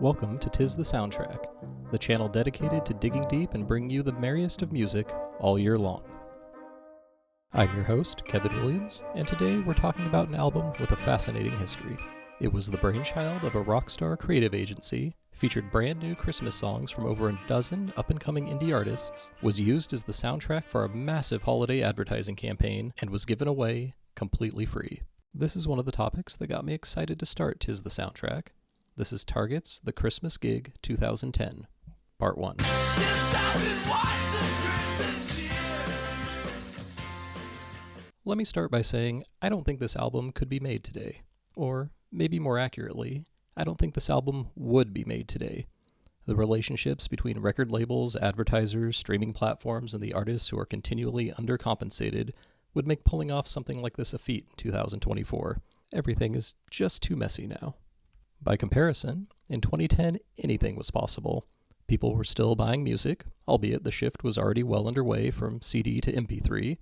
Welcome to 'Tis the Soundtrack, the channel dedicated to digging deep and bringing you the merriest of music all year long. I'm your host, Kevin Williams, and today we're talking about an album with a fascinating history. It was the brainchild of a rock star creative agency, featured brand new Christmas songs from over a dozen up-and-coming indie artists, was used as the soundtrack for a massive holiday advertising campaign, and was given away completely free. This is one of the topics that got me excited to start 'Tis the Soundtrack. This is Target's The Christmas Gig 2010, Part 1. Let me start by saying I don't think this album could be made today. Or, maybe more accurately, I don't think this album would be made today. The relationships between record labels, advertisers, streaming platforms, and the artists who are continually undercompensated would make pulling off something like this a feat in 2024. Everything is just too messy now. By comparison, in 2010, anything was possible. People were still buying music, albeit the shift was already well underway from CD to MP3.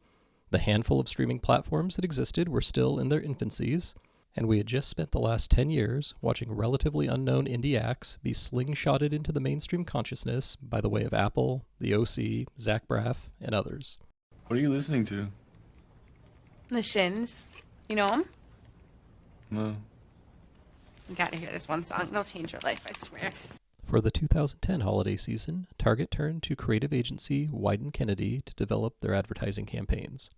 The handful of streaming platforms that existed were still in their infancies, and we had just spent the last 10 years watching relatively unknown indie acts be slingshotted into the mainstream consciousness by the way of Apple, the OC, Zach Braff, and others. What are you listening to? The Shins. You know them? No. You gotta hear this one song. It'll change your life, I swear. For the 2010 holiday season, Target turned to creative agency Wieden+Kennedy to develop their advertising campaigns.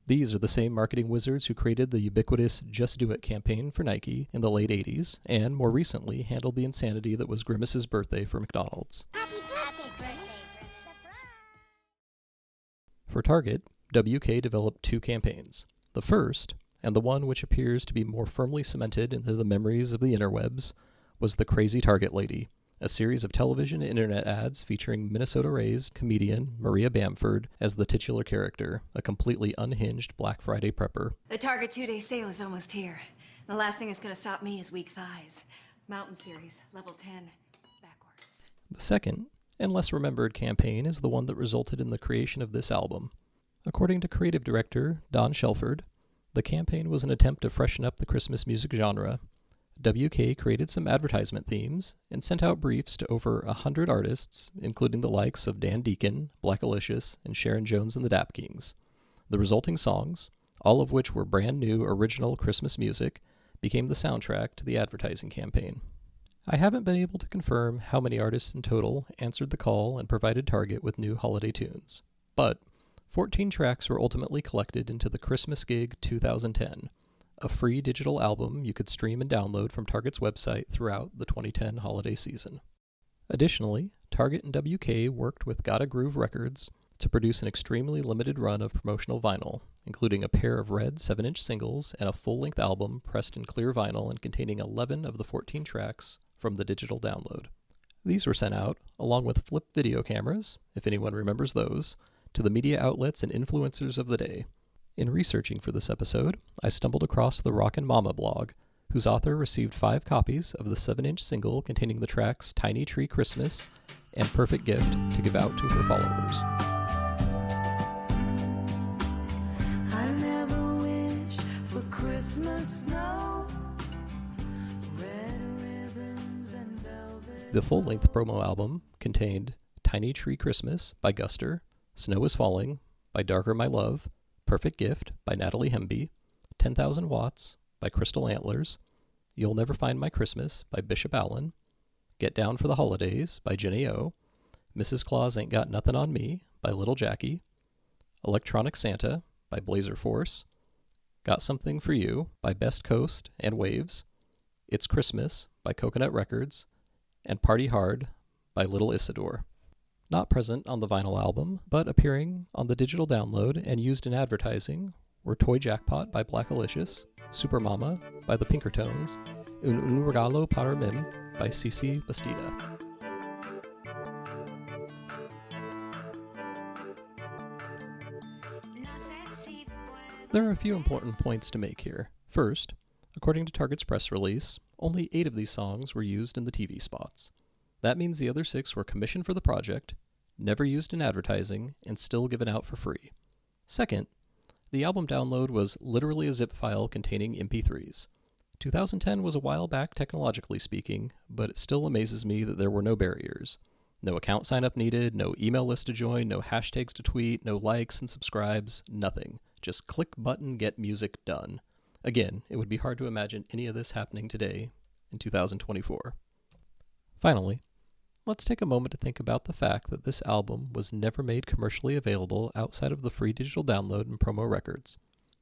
These are the same marketing wizards who created the ubiquitous Just Do It campaign for Nike in the late 80s, and more recently handled the insanity that was Grimace's birthday for McDonald's. Happy birthday, For Target, WK developed two campaigns. The first, and the one which appears to be more firmly cemented into the memories of the interwebs, was The Crazy Target Lady, a series of television and internet ads featuring Minnesota-raised comedian Maria Bamford as the titular character, a completely unhinged Black Friday prepper. The Target 2-day sale is almost here. The last thing that's going to stop me is weak thighs. Mountain Series, level 10, backwards. The second, and less remembered campaign is the one that resulted in the creation of this album. According to creative director Don Shelford, the campaign was an attempt to freshen up the Christmas music genre. WK created some advertisement themes and sent out briefs to over 100 artists, including the likes of Dan Deacon, Blackalicious, and Sharon Jones and the Dap Kings. The resulting songs, all of which were brand new original Christmas music, became the soundtrack to the advertising campaign. I haven't been able to confirm how many artists in total answered the call and provided Target with new holiday tunes, but 14 tracks were ultimately collected into the Christmas Gig 2010, a free digital album you could stream and download from Target's website throughout the 2010 holiday season. Additionally, Target and WK worked with Gotta Groove Records to produce an extremely limited run of promotional vinyl, including a pair of red 7-inch singles and a full-length album pressed in clear vinyl and containing 11 of the 14 tracks from the digital download. These were sent out, along with flip video cameras, if anyone remembers those, to the media outlets and influencers of the day. In researching for this episode, I stumbled across the Rockin' Mama blog, whose author received 5 copies of the 7-inch single containing the tracks Tiny Tree Christmas and Perfect Gift to give out to her followers. I never wish for Christmas snow, red ribbons and velvet. The full-length promo album contained Tiny Tree Christmas by Guster, Snow is Falling by Darker My Love, Perfect Gift by Natalie Hemby, 10,000 Watts by Crystal Antlers, You'll Never Find My Christmas by Bishop Allen, Get Down for the Holidays by Jenny O, Mrs. Claus Ain't Got Nothin' on Me by Little Jackie, Electronic Santa by Blazer Force, Got Something for You by Best Coast and Wavves, It's Christmas by Coconut Records, and Party Hard by Little Isidore. Not present on the vinyl album, but appearing on the digital download and used in advertising were Toy Jackpot by Blackalicious, Super Mama by the Pinkertones, Un Regalo para Mim by Cici Bastida. There are a few important points to make here. First, according to Target's press release, only 8 of these songs were used in the TV spots. That means the other 6 were commissioned for the project, never used in advertising, and still given out for free. Second, the album download was literally a zip file containing MP3s. 2010 was a while back technologically speaking, but it still amazes me that there were no barriers. No account sign up needed, no email list to join, no hashtags to tweet, no likes and subscribes, nothing. Just click button, get music done. Again, it would be hard to imagine any of this happening today in 2024. Finally, let's take a moment to think about the fact that this album was never made commercially available outside of the free digital download and promo records.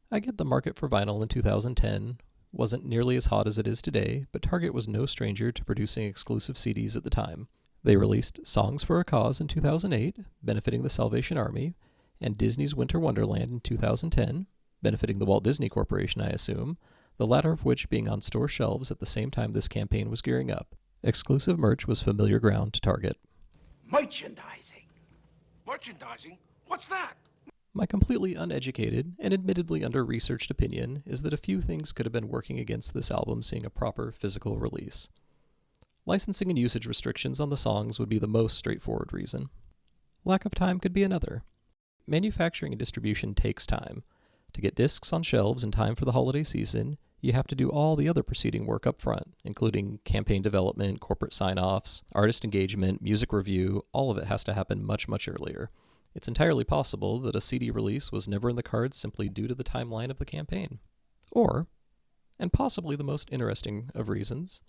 I get the market for vinyl in 2010 wasn't nearly as hot as it is today, but Target was no stranger to producing exclusive CDs at the time. They released Songs for a Cause in 2008, benefiting the Salvation Army, and Disney's Winter Wonderland in 2010, benefiting the Walt Disney Corporation, I assume, the latter of which being on store shelves at the same time this campaign was gearing up. Exclusive merch was familiar ground to Target. Merchandising. Merchandising? What's that? My completely uneducated and admittedly under-researched opinion is that a few things could have been working against this album seeing a proper physical release. Licensing and usage restrictions on the songs would be the most straightforward reason. Lack of time could be another. Manufacturing and distribution takes time. To get discs on shelves in time for the holiday season, you have to do all the other preceding work up front, including campaign development, corporate sign-offs, artist engagement, music review. All of it has to happen much, much earlier. It's entirely possible that a CD release was never in the cards simply due to the timeline of the campaign. Or, and possibly the most interesting of reasons,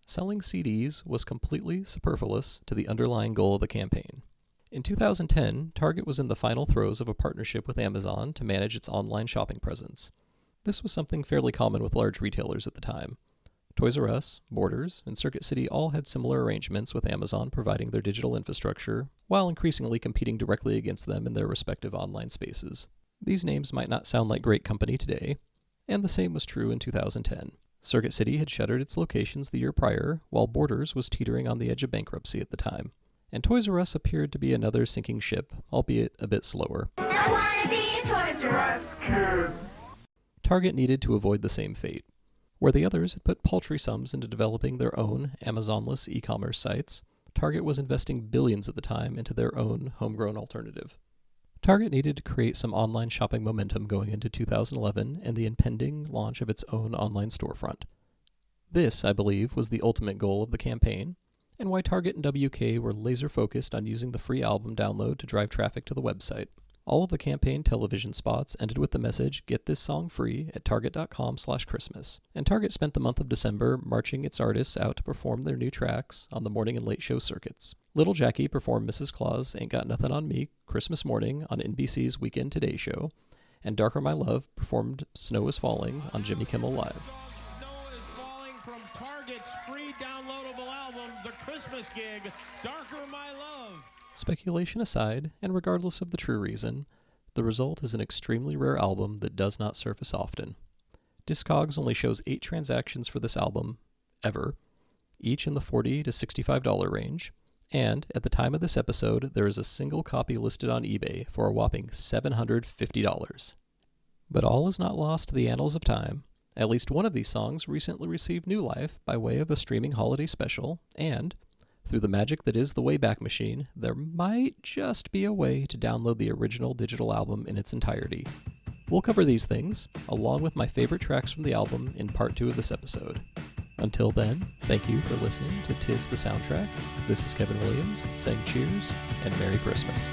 selling CDs was completely superfluous to the underlying goal of the campaign. In 2010, Target was in the final throes of a partnership with Amazon to manage its online shopping presence. This was something fairly common with large retailers at the time. Toys R Us, Borders, and Circuit City all had similar arrangements with Amazon providing their digital infrastructure, while increasingly competing directly against them in their respective online spaces. These names might not sound like great company today, and the same was true in 2010. Circuit City had shuttered its locations the year prior, while Borders was teetering on the edge of bankruptcy at the time. And Toys R Us appeared to be another sinking ship, albeit a bit slower. I wanna be a Toys R Us kid. Target needed to avoid the same fate. Where the others had put paltry sums into developing their own Amazon-less e-commerce sites, Target was investing billions at the time into their own homegrown alternative. Target needed to create some online shopping momentum going into 2011 and the impending launch of its own online storefront. This, I believe, was the ultimate goal of the campaign, and why Target and WK were laser-focused on using the free album download to drive traffic to the website. All of the campaign television spots ended with the message, "Get this song free" at target.com/Christmas. And Target spent the month of December marching its artists out to perform their new tracks on the morning and late show circuits. Little Jackie performed Mrs. Claus Ain't Got Nothin' on Me Christmas morning on NBC's Weekend Today show, and Darker My Love performed Snow is Falling on Jimmy Kimmel Live. Snow is Falling from Target's free downloadable album, The Christmas Gig, Darker My Love. Speculation aside, and regardless of the true reason, the result is an extremely rare album that does not surface often. Discogs only shows 8 transactions for this album, ever, each in the $40 to $65 range, and at the time of this episode, there is a single copy listed on eBay for a whopping $750. But all is not lost to the annals of time. At least one of these songs recently received new life by way of a streaming holiday special, and through the magic that is the Wayback Machine, there might just be a way to download the original digital album in its entirety. We'll cover these things, along with my favorite tracks from the album, in part 2 of this episode. Until then, thank you for listening to 'Tis the Soundtrack. This is Kevin Williams, saying cheers and Merry Christmas.